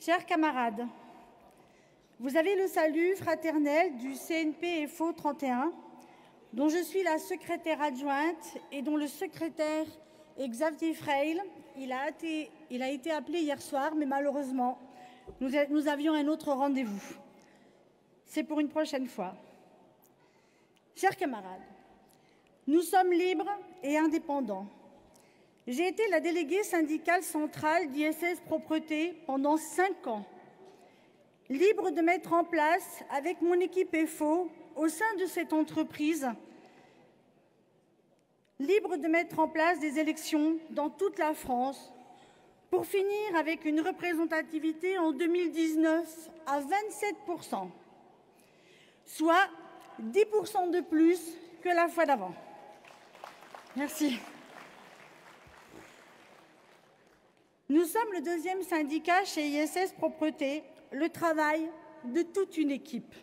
Chers camarades, vous avez le salut fraternel du CNP-FO 31, dont je suis la secrétaire adjointe et dont le secrétaire est Xavier Freil. Il a été appelé hier soir, mais malheureusement, nous avions un autre rendez-vous. C'est pour une prochaine fois. Chers camarades, nous sommes libres et indépendants. J'ai été la déléguée syndicale centrale d'ISS Propreté pendant 5 ans, libre de mettre en place, avec mon équipe FO, au sein de cette entreprise, libre de mettre en place des élections dans toute la France, pour finir avec une représentativité en 2019 à 27%, soit 10% de plus que la fois d'avant. Merci. Nous sommes le deuxième syndicat chez ISS Propreté, le travail de toute une équipe.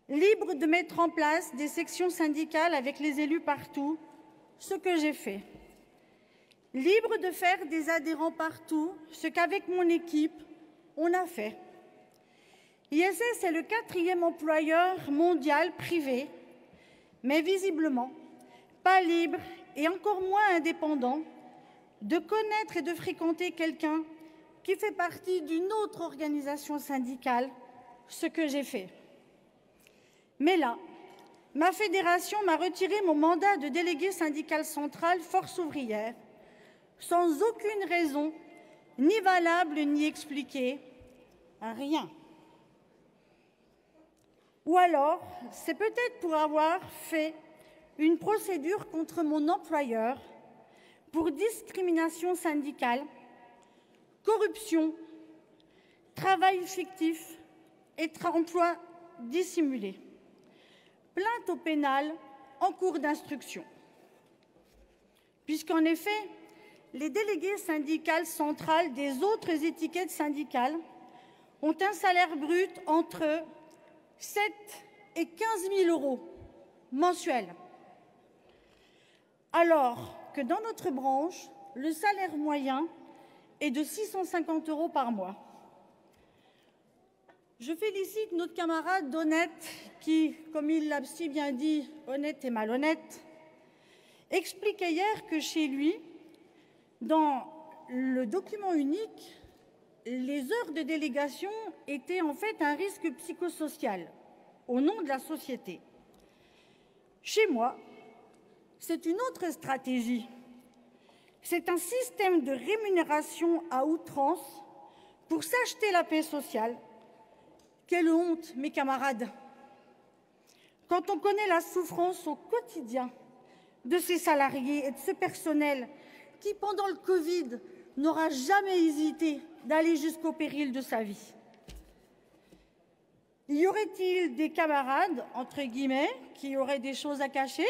Libre de mettre en place des sections syndicales avec les élus partout, ce que j'ai fait. Libre de faire des adhérents partout, ce qu'avec mon équipe, on a fait. ISS est le 4e employeur mondial privé, mais visiblement pas libre et encore moins indépendant de connaître et de fréquenter quelqu'un qui fait partie d'une autre organisation syndicale, ce que j'ai fait. Mais là, ma fédération m'a retiré mon mandat de délégué syndical central Force ouvrière, sans aucune raison, ni valable ni expliquée, rien. Ou alors, c'est peut-être pour avoir fait une procédure contre mon employeur pour discrimination syndicale, corruption, travail fictif et emploi dissimulé. Plainte au pénal en cours d'instruction. Puisqu'en effet, les délégués syndicales centrales des autres étiquettes syndicales ont un salaire brut entre 7 et 15 000 € mensuels. Alors que dans notre branche, le salaire moyen est de 650 € par mois. Je félicite notre camarade honnête qui, comme il l'a si bien dit, honnête et malhonnête, expliquait hier que chez lui, dans le document unique, les heures de délégation étaient en fait un risque psychosocial au nom de la société. Chez moi, c'est une autre stratégie. C'est un système de rémunération à outrance pour s'acheter la paix sociale. Quelle honte, mes camarades! Quand on connaît la souffrance au quotidien de ces salariés et de ce personnel qui, pendant le Covid, n'aura jamais hésité d'aller jusqu'au péril de sa vie. Y aurait-il des camarades, entre guillemets, qui auraient des choses à cacher?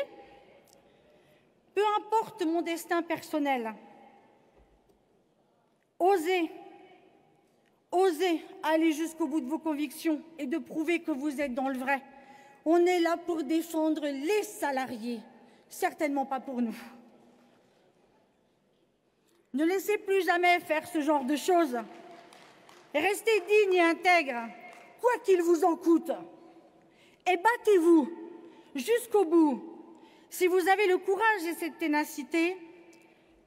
Peu importe mon destin personnel, osez aller jusqu'au bout de vos convictions et de prouver que vous êtes dans le vrai. On est là pour défendre les salariés, certainement pas pour nous. Ne laissez plus jamais faire ce genre de choses. Restez dignes et intègres, quoi qu'il vous en coûte. Et battez-vous jusqu'au bout. Si vous avez le courage et cette ténacité,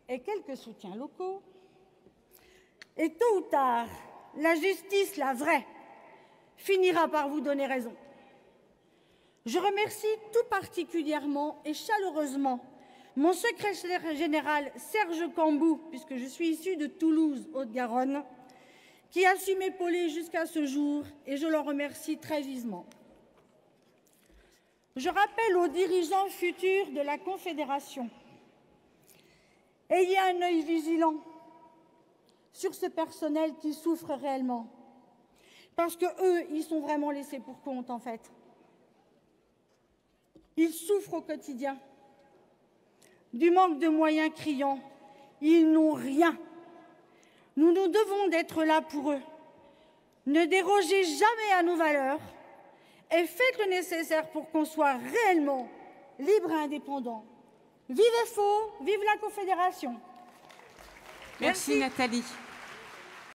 et quelques soutiens locaux, et tôt ou tard, la justice, la vraie, finira par vous donner raison. Je remercie tout particulièrement et chaleureusement mon secrétaire général Serge Cambou, puisque je suis issue de Toulouse, Haute-Garonne, qui a su m'épauler jusqu'à ce jour, et je l'en remercie très vivement. Je rappelle aux dirigeants futurs de la Confédération, ayez un œil vigilant sur ce personnel qui souffre réellement, parce qu'eux, ils sont vraiment laissés pour compte, en fait. Ils souffrent au quotidien du manque de moyens criants. Ils n'ont rien. Nous devons d'être là pour eux. Ne dérogez jamais à nos valeurs et faites le nécessaire pour qu'on soit réellement libre et indépendant. Vive FO, vive la Confédération. Merci Nathalie.